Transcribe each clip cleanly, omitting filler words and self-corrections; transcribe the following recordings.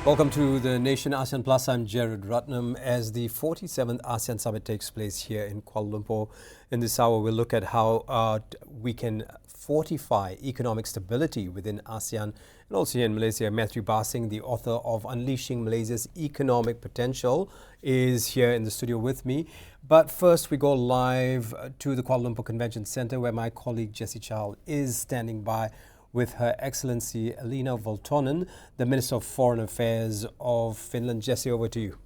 Welcome to the Nation Asean Plus. I'm RATNAM. As the 47th ASEAN Summit takes place here in Kuala Lumpur, in this hour we'll look at how we can fortify economic stability within ASEAN and also here in Malaysia. Matthew Basing, the author of Unleashing Malaysia's Economic Potential, is here in the studio with me. But first we go live to the Kuala Lumpur Convention Centre, where my colleague Jessie Chow is standing by with Her Excellency Elina Valtonen, the Minister of Foreign Affairs of Finland. Jessie, over to you.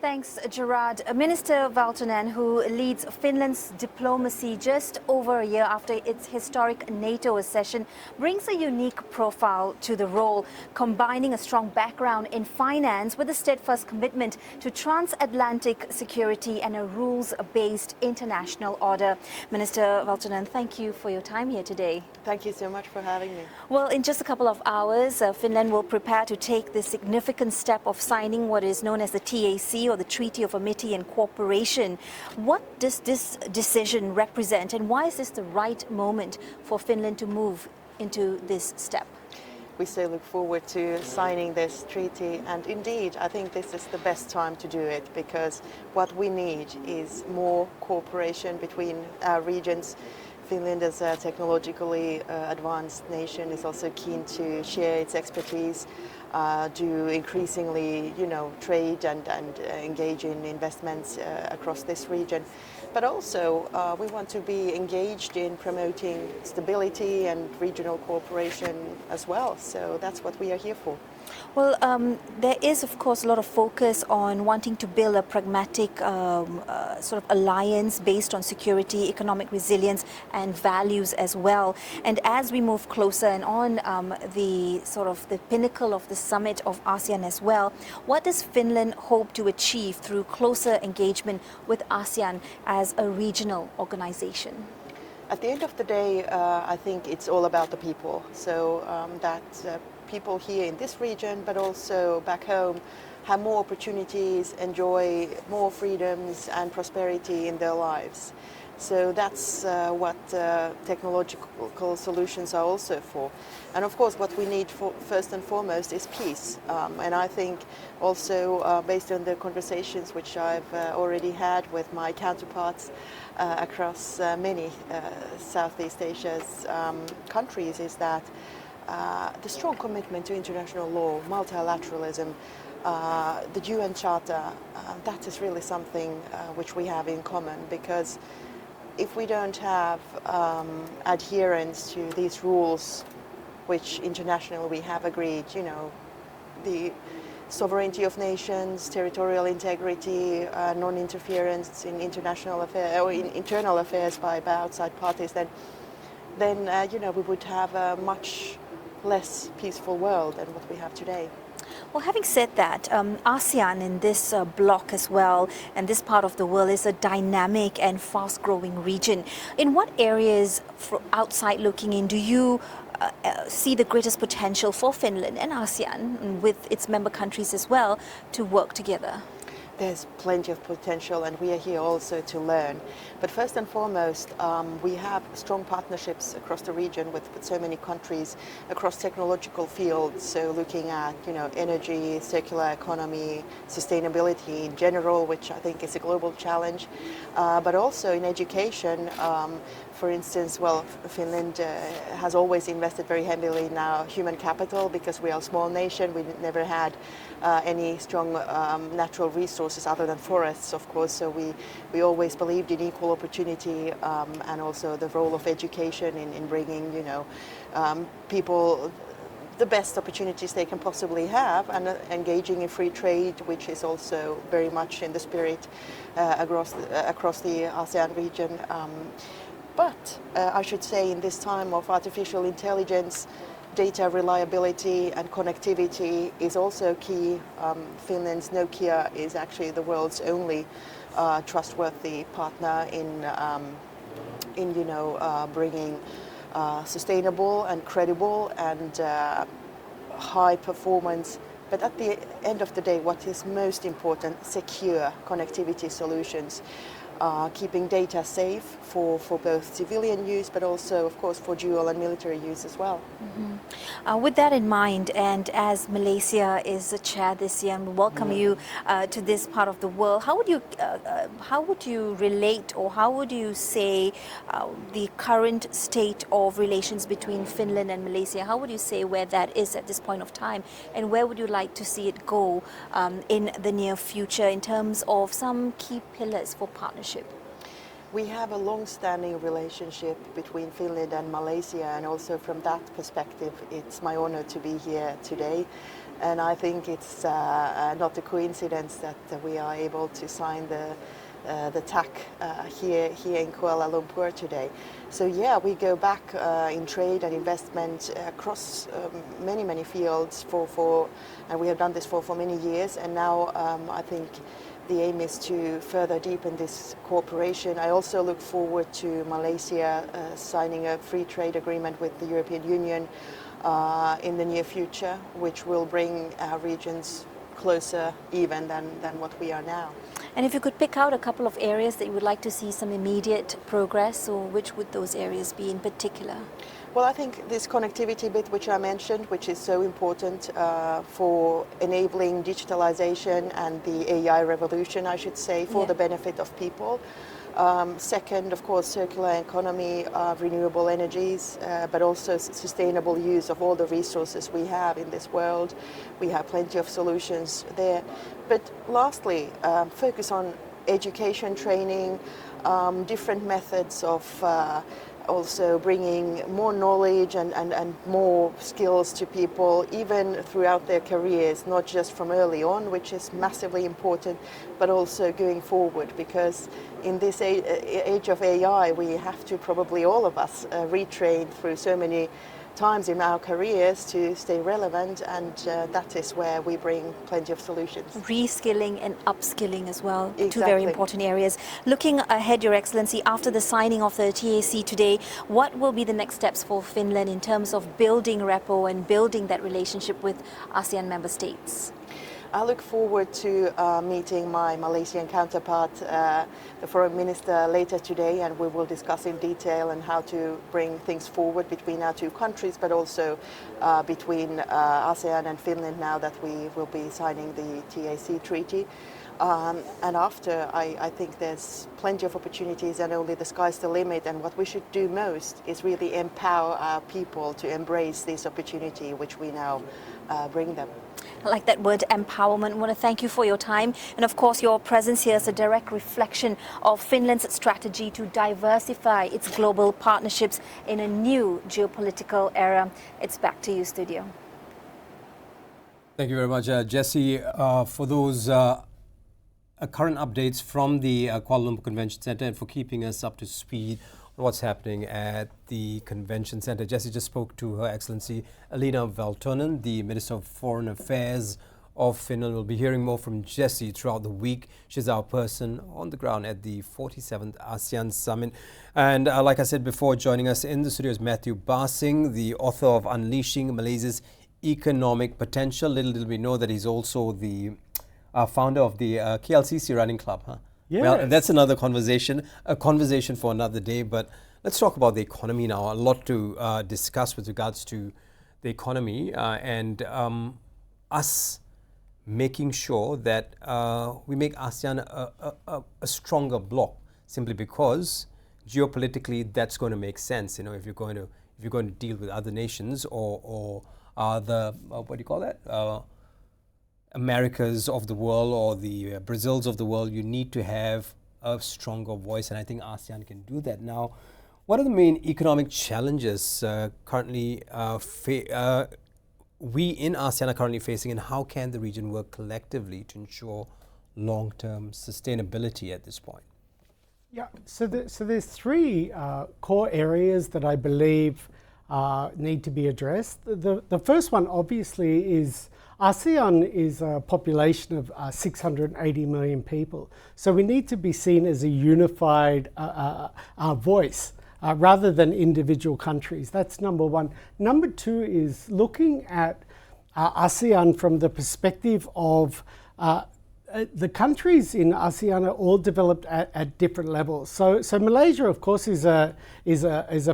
Thanks, Gerard. Minister Valtonen, who leads Finland's diplomacy just over a year after its historic NATO accession, brings a unique profile to the role, combining a strong background in finance with a steadfast commitment to transatlantic security and a rules-based international order. Minister Valtonen, thank you for your time here today. Thank you so much for having me. Well, in just a couple of hours, Finland will prepare to take the significant step of signing what is known as the TAC, or the Treaty of Amity and Cooperation. What does this decision represent, and why is this the right moment for Finland to move into this step? We so look forward to signing this treaty, and indeed I think this is the best time to do it, because what we need is more cooperation between our regions. Finland, as a technologically advanced nation, is also keen to share its expertise, do increasingly, trade and engage in investments across this region. But also we want to be engaged in promoting stability and regional cooperation as well. So that's what we are here for. Well, there is, of course, a lot of focus on wanting to build a pragmatic sort of alliance based on security, economic resilience and values as well. And as we move closer and on the pinnacle of the summit of ASEAN as well, what does Finland hope to achieve through closer engagement with ASEAN as a regional organization? At the end of the day, I think it's all about the people. So people here in this region, but also back home, have more opportunities, enjoy more freedoms and prosperity in their lives. So that's what technological solutions are also for. And of course, what we need first and foremost is peace. And I think also based on the conversations which I've already had with my counterparts across many Southeast Asia's countries, is that the strong commitment to international law, multilateralism, the UN Charter, that is really something which we have in common, because if we don't have adherence to these rules which internationally we have agreed, the sovereignty of nations, territorial integrity, non-interference in international affairs or in internal affairs by outside parties, then we would have a much less peaceful world than what we have today. Well, having said that, ASEAN in this bloc as well, and this part of the world, is a dynamic and fast-growing region. In what areas, outside looking in, do you see the greatest potential for Finland and ASEAN, with its member countries as well, to work together? There's plenty of potential, and we are here also to learn. But first and foremost, we have strong partnerships across the region with so many countries across technological fields. So looking at energy, circular economy, sustainability in general, which I think is a global challenge, but also in education. For instance, Finland has always invested very heavily in our human capital, because we are a small nation. We never had any strong natural resources other than forests, of course. So we always believed in equal opportunity and also the role of education in bringing people the best opportunities they can possibly have, and engaging in free trade, which is also very much in the spirit across the ASEAN region. But I should say, in this time of artificial intelligence, data reliability and connectivity is also key. Finland's Nokia is actually the world's only trustworthy partner in bringing sustainable and credible and high performance, but at the end of the day, what is most important, secure connectivity solutions. keeping data safe for both civilian use, but also, of course, for dual and military use as well. With that in mind, and as Malaysia is a chair this year, and we welcome you to this part of the world, how would you relate, or how would you say the current state of relations between Finland and Malaysia? How would you say where that is at this point of time, and where would you like to see it go in the near future in terms of some key pillars for partnership? We have a long-standing relationship between Finland and Malaysia, and also from that perspective, it's my honor to be here today. And I think it's not a coincidence that we are able to sign the TAC here in Kuala Lumpur today. So yeah, we go back in trade and investment across many fields and we have done this for many years. And now I think the aim is to further deepen this cooperation. I also look forward to Malaysia signing a free trade agreement with the European Union in the near future, which will bring our regions closer even than what we are now. And if you could pick out a couple of areas that you would like to see some immediate progress, or which would those areas be in particular? Well, I think this connectivity bit which I mentioned, which is so important for enabling digitalization and the AI revolution, I should say, for the benefit of people. Second, of course, circular economy, renewable energies, but also sustainable use of all the resources we have in this world. We have plenty of solutions there. But lastly, focus on education, training, different methods of also bringing more knowledge and more skills to people, even throughout their careers, not just from early on, which is massively important, but also going forward, because in this age of AI, we have to probably all of us retrain through so many times in our careers to stay relevant, and that is where we bring plenty of solutions. Reskilling and upskilling as well, Exactly. Two very important areas. Looking ahead, Your Excellency, after the signing of the TAC today, what will be the next steps for Finland in terms of building rapport and building that relationship with ASEAN member states? I look forward to meeting my Malaysian counterpart, the foreign minister, later today, and we will discuss in detail on how to bring things forward between our two countries, but also between ASEAN and Finland now that we will be signing the TAC treaty. And after, I think there's plenty of opportunities, and only the sky's the limit. And what we should do most is really empower our people to embrace this opportunity which we now bring them. I like that word, empowerment. I want to thank you for your time. And of course, your presence here is a direct reflection of Finland's strategy to diversify its global partnerships in a new geopolitical era. It's back to you, studio. Thank you very much, Jessie, for those current updates from the Kuala Lumpur Convention Centre, and for keeping us up to speed on what's happening at the Convention Centre. Jessie just spoke to Her Excellency Elina Valtonen, the Minister of Foreign Affairs of Finland. We'll be hearing more from Jessie throughout the week. She's our person on the ground at the 47th ASEAN Summit. And like I said before, joining us in the studio is Matthew Barsing, the author of Unleashing Malaysia's Economic Potential. Little did we know that he's also the founder of the KLCC Running Club, huh? Yes. Well, that's another conversation, a conversation for another day. But let's talk about the economy now. A lot to discuss with regards to the economy and us making sure that we make ASEAN a stronger bloc, simply because geopolitically that's going to make sense. You know, if you're going to deal with other nations or the what do you call that? Americas of the world or the Brazils of the world, you need to have a stronger voice, and I think ASEAN can do that. Now, what are the main economic challenges currently we in ASEAN are currently facing, and how can the region work collectively to ensure long-term sustainability at this point? Yeah, so there's three core areas that I believe need to be addressed. The first one, obviously, is ASEAN is a population of 680 million people. So we need to be seen as a unified voice rather than individual countries. That's number one. Number two is looking at ASEAN from the perspective of the countries in ASEAN are all developed at different levels. So Malaysia, of course, is a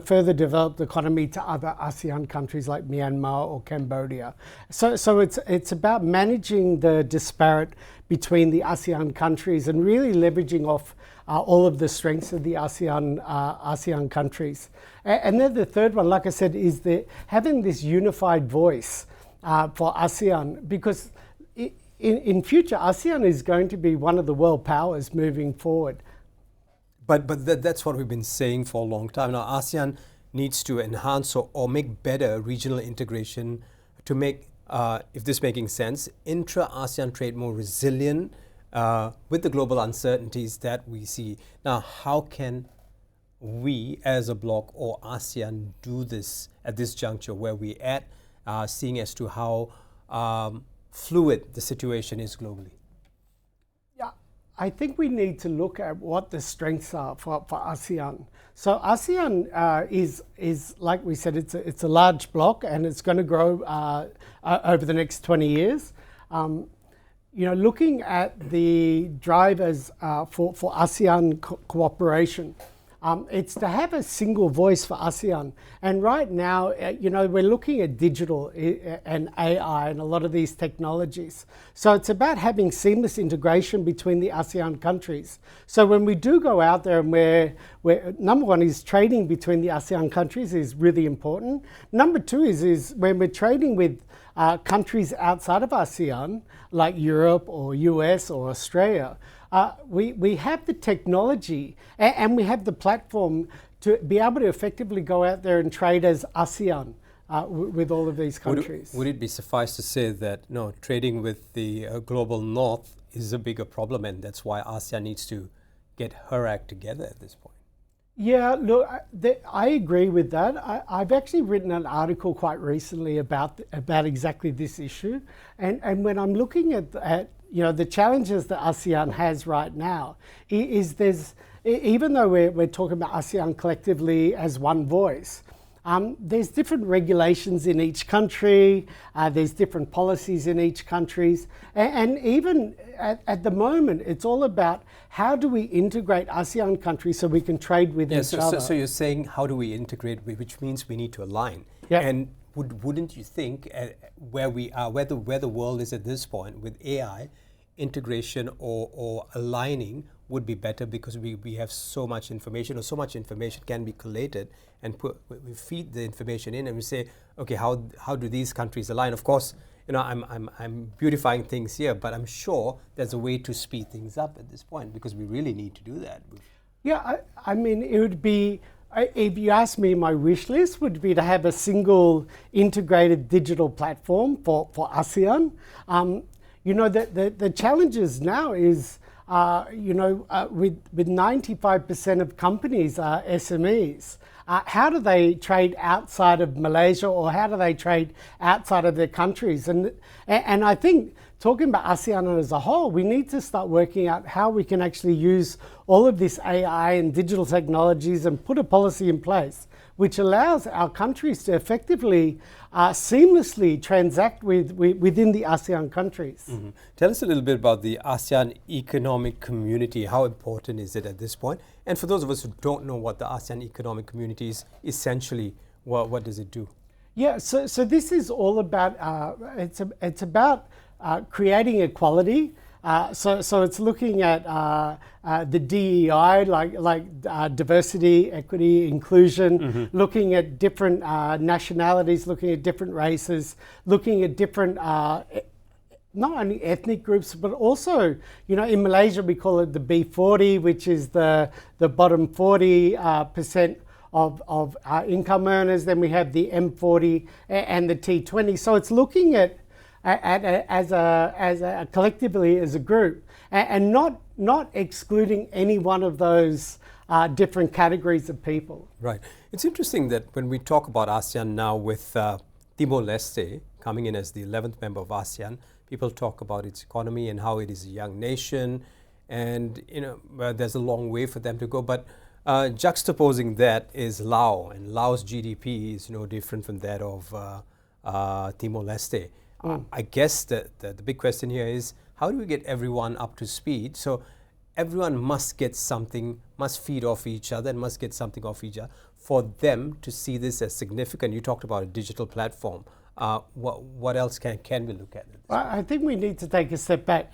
further developed economy to other ASEAN countries like Myanmar or Cambodia. So it's about managing the disparate between the ASEAN countries and really leveraging off all of the strengths of the ASEAN countries. And then the third one, like I said, is having this unified voice for ASEAN, because in future, ASEAN is going to be one of the world powers moving forward. But that's what we've been saying for a long time. Now, ASEAN needs to enhance or make better regional integration to make, if this is making sense, intra-ASEAN trade more resilient with the global uncertainties that we see. Now, how can we as a bloc or ASEAN do this at this juncture where we're at, seeing as to how fluid the situation is globally? Yeah, I think we need to look at what the strengths are for ASEAN. So ASEAN is like we said, it's a large bloc and it's going to grow over the next 20 years. Looking at the drivers for ASEAN cooperation, it's to have a single voice for ASEAN. And right now, we're looking at digital and AI and a lot of these technologies. So it's about having seamless integration between the ASEAN countries. So when we do go out there and we're number one is trading between the ASEAN countries is really important. Number two is when we're trading with countries outside of ASEAN, like Europe or US or Australia, we have the technology and we have the platform to be able to effectively go out there and trade as ASEAN with all of these countries. Would it be suffice to say that no, trading with the global north is a bigger problem, and that's why ASEAN needs to get her act together at this point? Yeah, look, I agree with that. I've actually written an article quite recently about exactly this issue, and when I'm looking at the challenges that ASEAN has right now, is even though we're talking about ASEAN collectively as one voice, there's different regulations in each country, there's different policies in each country, and even at the moment, it's all about how do we integrate ASEAN countries so we can trade with each other. So you're saying how do we integrate, which means we need to align. Yeah. And wouldn't you think where we are, where the world is at this point with AI, integration or aligning would be better, because we have so much information, or so much information can be collated, and we feed the information in and we say, okay, how do these countries align? Of course, I'm beautifying things here, but I'm sure there's a way to speed things up at this point, because we really need to do that. Yeah, I mean, it would be, if you ask me, my wish list would be to have a single integrated digital platform for ASEAN. The challenges now is, with 95% of companies are SMEs. How do they trade outside of Malaysia, or how do they trade outside of their countries? And I think, talking about ASEAN as a whole, we need to start working out how we can actually use all of this AI and digital technologies and put a policy in place which allows our countries to effectively seamlessly transact within the ASEAN countries. Mm-hmm. Tell us a little bit about the ASEAN Economic Community. How important is it at this point? And for those of us who don't know what the ASEAN Economic Community is, essentially, what does it do? Yeah, so this is all about, it's about creating equality. So it's looking at the DEI, like diversity, equity, inclusion, mm-hmm. looking at different nationalities, looking at different races, looking at different not only ethnic groups, but also, in Malaysia we call it the B40, which is the bottom 40% of income earners. Then we have the M40 and the T20. So it's looking at as a collectively as a group, and not excluding any one of those different categories of people. Right. It's interesting that when we talk about ASEAN now, with Timor-Leste coming in as the 11th member of ASEAN, people talk about its economy and how it is a young nation, and there's a long way for them to go. But juxtaposing that is Laos, and Laos' GDP is no different from that of Timor-Leste. I guess the big question here is, how do we get everyone up to speed? So everyone must get something, must feed off each other and must get something off each other for them to see this as significant. You talked about a digital platform. What else can we look at? I think we need to take a step back.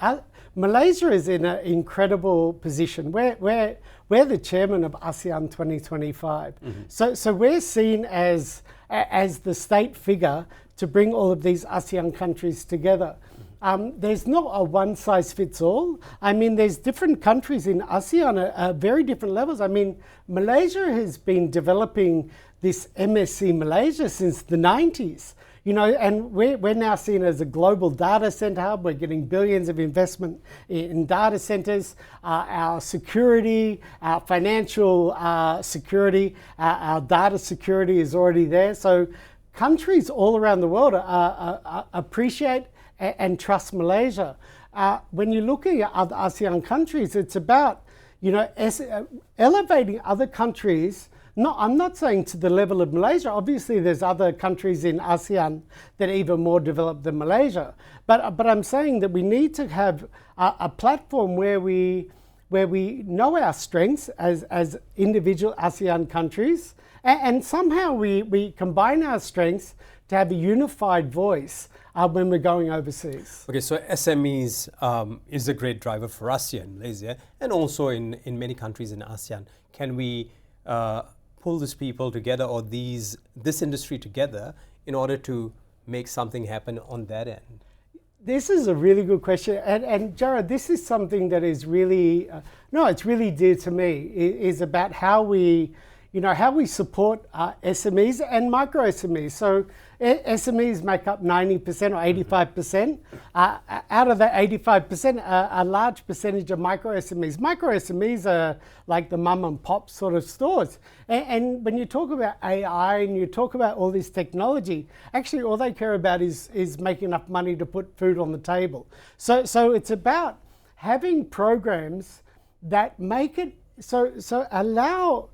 Malaysia is in an incredible position. We're the chairman of ASEAN 2025. So we're seen as the state figure to bring all of these ASEAN countries together. There's not a one size fits all. I mean, there's different countries in ASEAN at very different levels. I mean, Malaysia has been developing this MSC Malaysia since the 90s. You know, and we're now seen as a global data center hub. We're getting billions of investment in data centers. Our security, our financial security, our data security is already there. So countries all around the world appreciate and trust Malaysia. When you're looking at other ASEAN countries, it's about, you know, elevating other countries. No, I'm not saying to the level of Malaysia. Obviously, there's other countries in ASEAN that are even more developed than Malaysia. But I'm saying that we need to have a platform where we know our strengths as individual ASEAN countries, and somehow we combine our strengths to have a unified voice when we're going overseas. Okay, so SMEs is a great driver for us here in Malaysia and also in many countries in ASEAN. Can we pull these people together or this industry together in order to make something happen on that end? This is a really good question, and Gerard, this is something that is really it's really dear to me. Is about how we support SMEs and micro SMEs. So SMEs make up 90% or 85%. Out of that 85%, a large percentage of micro SMEs. Micro SMEs are like the mum and pop sort of stores. And when you talk about AI and you talk about all this technology, actually all they care about is making enough money to put food on the table. So it's about having programs that make it so allow.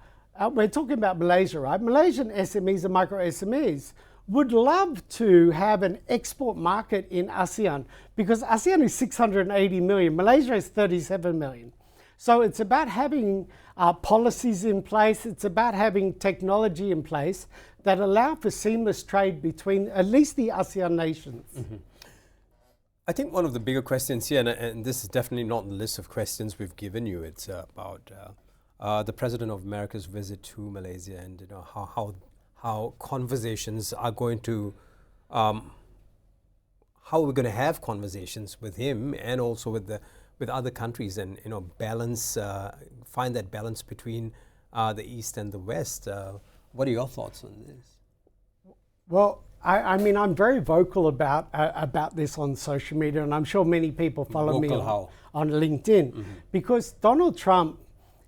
We're talking about Malaysia, right? Malaysian SMEs and micro SMEs would love to have an export market in ASEAN because ASEAN is 680 million, Malaysia is 37 million. So it's about having policies in place, it's about having technology in place that allow for seamless trade between at least the ASEAN nations. I think one of the bigger questions here, and this is definitely not on the list of questions we've given you, it's about the President of America's visit to Malaysia and how conversations are going to, how we're going to have conversations with him and also with other countries and balance, find that balance between the East and the West. What are your thoughts on this? Well, I mean, I'm very vocal about this on social media, and I'm sure many people follow me on LinkedIn, because Donald Trump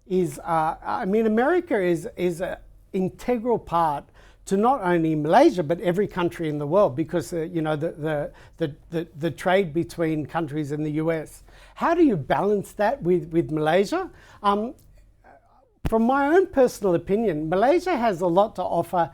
is, I mean, America is an integral part to not only Malaysia but every country in the world, because the trade between countries in the US. How do you balance that with Malaysia? From my own personal opinion, Malaysia has a lot to offer,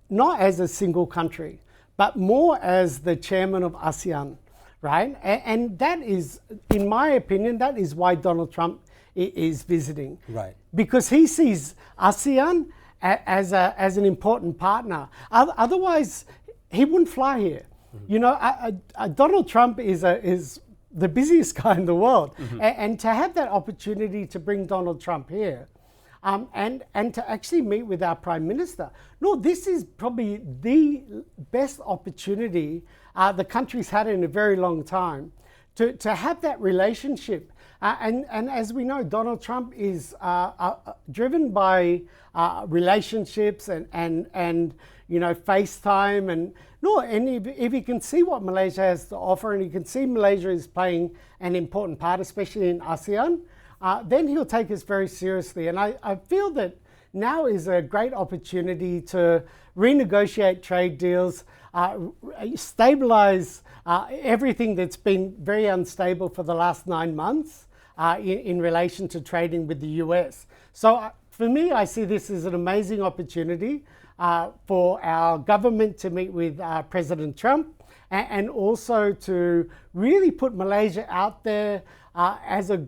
not as a single country, but more as the chairman of ASEAN, right? And that is, in my opinion, that is why Donald Trump is visiting, right? Because he sees ASEAN as an important partner. Otherwise, he wouldn't fly here. Donald Trump is the busiest guy in the world, and to have that opportunity to bring Donald Trump here, and to actually meet with our Prime Minister. No, this is probably the best opportunity the country's had in a very long time to have that relationship. And as we know, Donald Trump is driven by relationships and FaceTime and if he can see what Malaysia has to offer and he can see Malaysia is playing an important part, especially in ASEAN, then he'll take us very seriously. And I feel that now is a great opportunity to renegotiate trade deals, stabilize everything that's been very unstable for the last 9 months in relation to trading with the US. So for me, I see this as an amazing opportunity for our government to meet with President Trump and also to really put Malaysia out there as a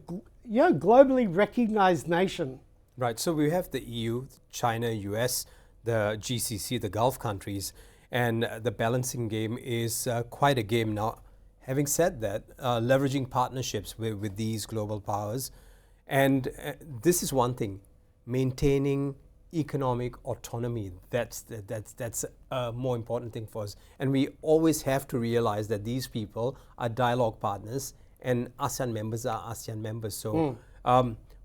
globally recognized nation. Right, so we have the EU, China, US, the GCC, the Gulf countries, and the balancing game is quite a game now. Having said that, leveraging partnerships with these global powers, and this is one thing, maintaining economic autonomy, that's a more important thing for us. And we always have to realize that these people are dialogue partners and ASEAN members are ASEAN members. So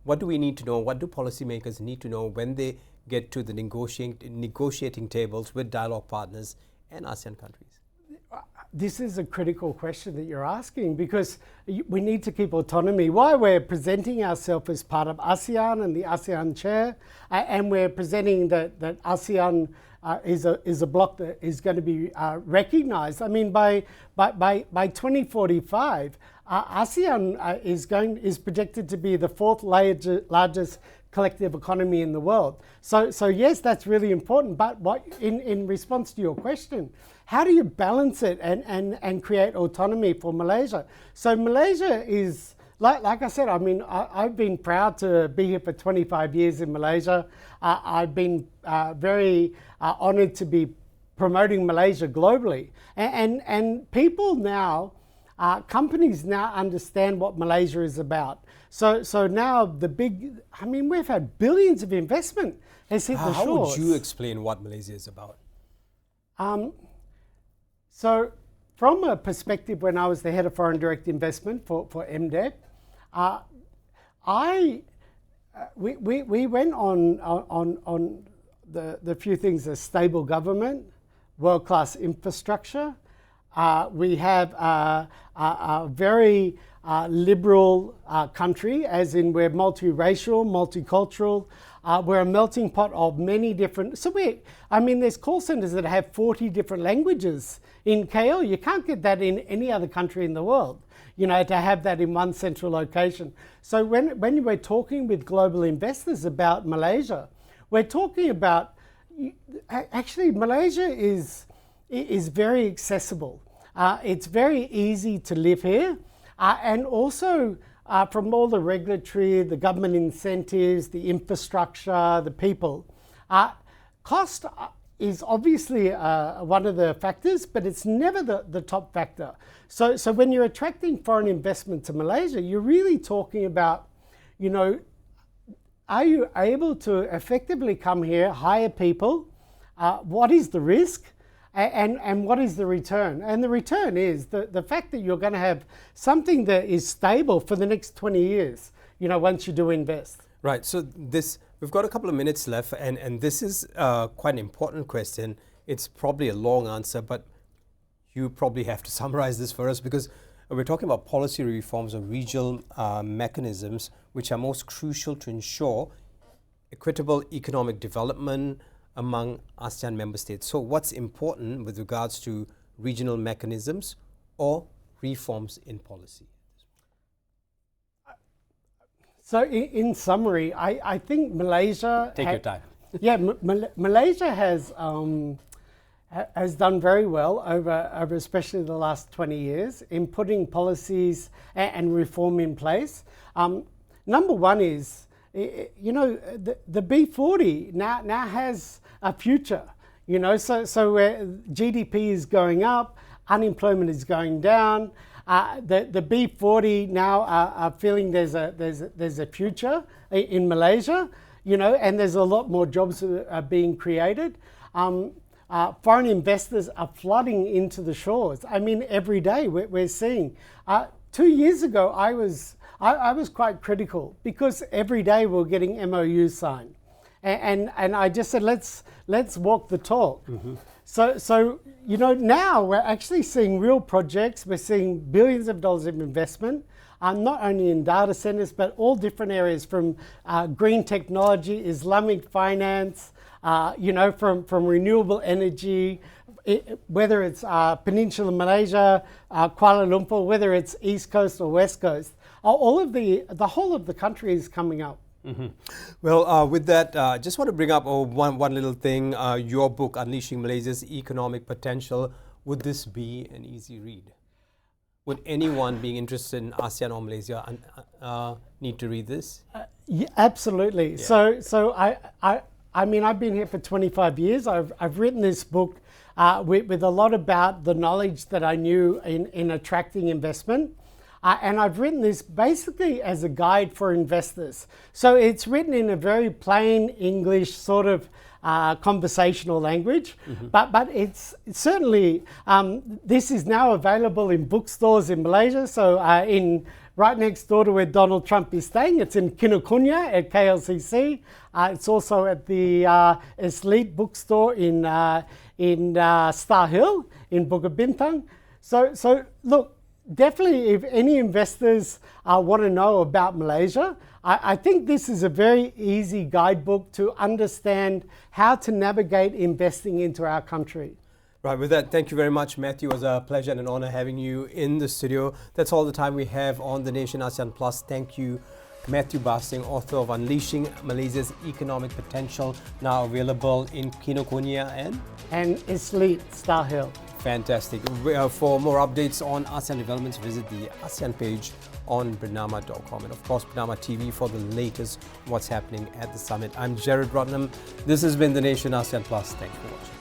what do we need to know? What do policymakers need to know when they get to the negotiating tables with dialogue partners and ASEAN countries? This is a critical question that you're asking, because we need to keep autonomy. Why we're presenting ourselves as part of ASEAN and the ASEAN chair, and we're presenting that ASEAN is a bloc that is going to be recognized. I mean, by 2045, ASEAN is projected to be the fourth largest collective economy in the world. So yes, that's really important. But in response to your question, how do you balance it and create autonomy for Malaysia? So Malaysia is, like I said, I mean, I've been proud to be here for 25 years in Malaysia. I've been very honored to be promoting Malaysia globally. And people now, companies now understand what Malaysia is about. So now we've had billions of investment has hit the shores. How would you explain what Malaysia is about? So from a perspective, when I was the head of foreign direct investment for MDEP, we went on the few things: a stable government, world-class infrastructure. We have a very liberal country, as in we're multiracial, multicultural. We're a melting pot of many different. There's call centers that have 40 different languages in KL. You can't get that in any other country in the world, to have that in one central location. So when we're talking with global investors about Malaysia, we're talking about, actually Malaysia is very accessible. It's very easy to live here. And also from all the regulatory, the government incentives, the infrastructure, the people. Cost is obviously one of the factors, but it's never the top factor. So when you're attracting foreign investment to Malaysia, you're really talking about, are you able to effectively come here, hire people? What is the risk? And what is the return? And the return is the fact that you're going to have something that is stable for the next 20 years, once you do invest. Right, so we've got a couple of minutes left, and this is quite an important question. It's probably a long answer, but you probably have to summarize this for us, because we're talking about policy reforms or regional mechanisms which are most crucial to ensure equitable economic development among ASEAN member states. So what's important with regards to regional mechanisms or reforms in policy? So in summary, I think Malaysia... Take your time. Yeah, Malaysia has done very well over especially the last 20 years in putting policies and reform in place. Number one is, the B40 now has a future, so where GDP is going up, unemployment is going down. The B40 now are feeling there's a future in Malaysia, and there's a lot more jobs that are being created. Foreign investors are flooding into the shores. I mean, every day we're seeing. 2 years ago, I was quite critical, because every day we're getting MOUs signed, and I just said let's walk the talk. Mm-hmm. So now we're actually seeing real projects. We're seeing billions of dollars of investment, not only in data centers but all different areas, from green technology, Islamic finance, from renewable energy. Whether it's Peninsular Malaysia, Kuala Lumpur, whether it's East Coast or West Coast, all of the whole of the country is coming up. Mm-hmm. Well, with that, just want to bring up one little thing. Your book, Unleashing Malaysia's Economic Potential. would this be an easy read? Would anyone being interested in ASEAN or Malaysia need to read this? Yeah, absolutely. Yeah. So I mean, I've been here for 25 years. I've written this book with a lot about the knowledge that I knew in attracting investment. And I've written this basically as a guide for investors. So it's written in a very plain English sort of conversational language, but it's certainly, this is now available in bookstores in Malaysia. So right next door to where Donald Trump is staying, it's in Kinokuniya at KLCC. It's also at the Elite bookstore in Star Hill in Bukit Bintang. So look, definitely if any investors want to know about Malaysia, I think this is a very easy guidebook to understand how to navigate investing into our country. Right, with that, thank you very much, Matthew. It was a pleasure and an honor having you in the studio. That's all the time we have on the Nation ASEAN Plus. Thank you, Matthew Basting, author of Unleashing Malaysia's Economic Potential, now available in Kinokuniya and Elite Star Hill. Fantastic. For more updates on ASEAN developments, visit the ASEAN page on bernama.com, and of course Bernama TV for the latest what's happening at the summit. I'm GERARD. This has been the Nation ASEAN Plus. Thanks for watching.